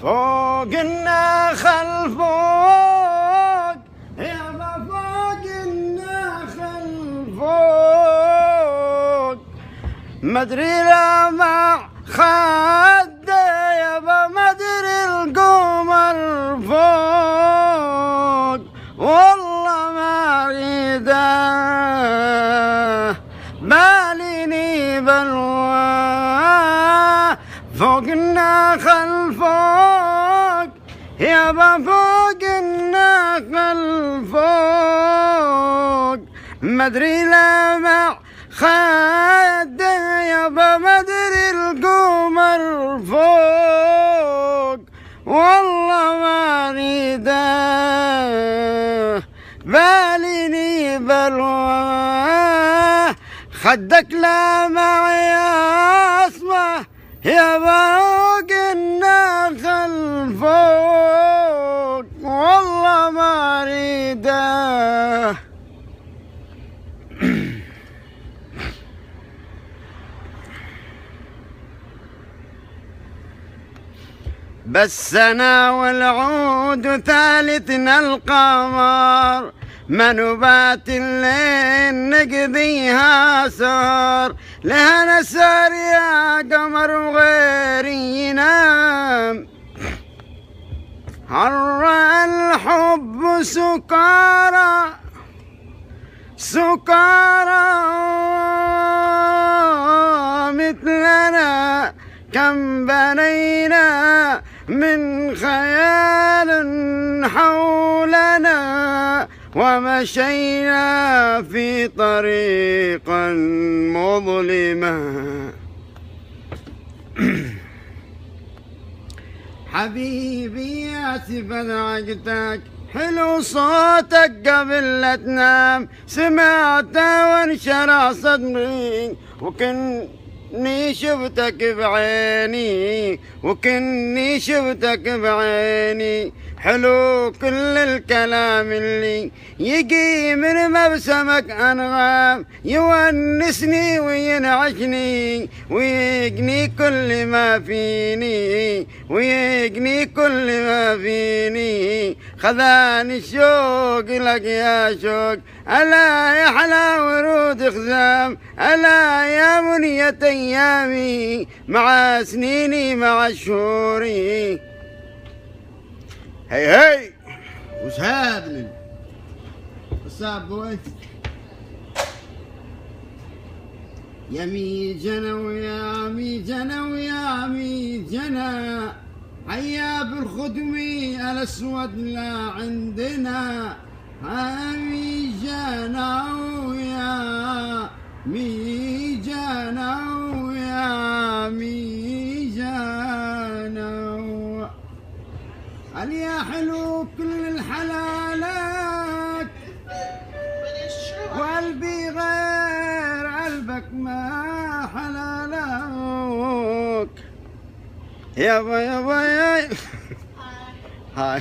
فوق النخل فوق يابا فوق النخل فوق مدري لما خده يابا مدري القمر فوق والله ما اريده باليني بلوى فوق النخل فوق يابا فوق النخل فوق مدري لما خده يابا مدري القمر فوق والله ما اريده باليني بلوى خدك لما يسمع يابا فوق النخل فوق والله ما اريده بس انا والعود ثالثنا القمر ما نبات الليل نقضيها سهر لها نسهر يا قمر وغيري ينام هر الحب سكارى سكارى مثلنا كم بنينا من خيال حولنا ومشينا في طريقا مظلما حبيبي آسف أزعجتك حلو صوتك قبل لا تنام سمعته وانشرح صدري وكني شفتك بعيني وكني شفتك بعيني حلو كل الكلام اللي يجي من مبسمك أنغام يونسني وينعشني ويجني كل ما فيني ويجني كل ما فيني خذاني الشوق لك يا شوق ألا يا حلا ورود خزام ألا يا منية أيامي مع سنيني مع شهوري هي هي وش هذا الصعب بوي يا ميجنا ويا ميجنا ويا ميجنا هيا بالخدمي الاسود لا عندنا ميجنا ويا ميجنا ويا ميجنا يا حلو كل الحلالات وقلبي غير قلبك ما حلالك يابا يابا يا هاي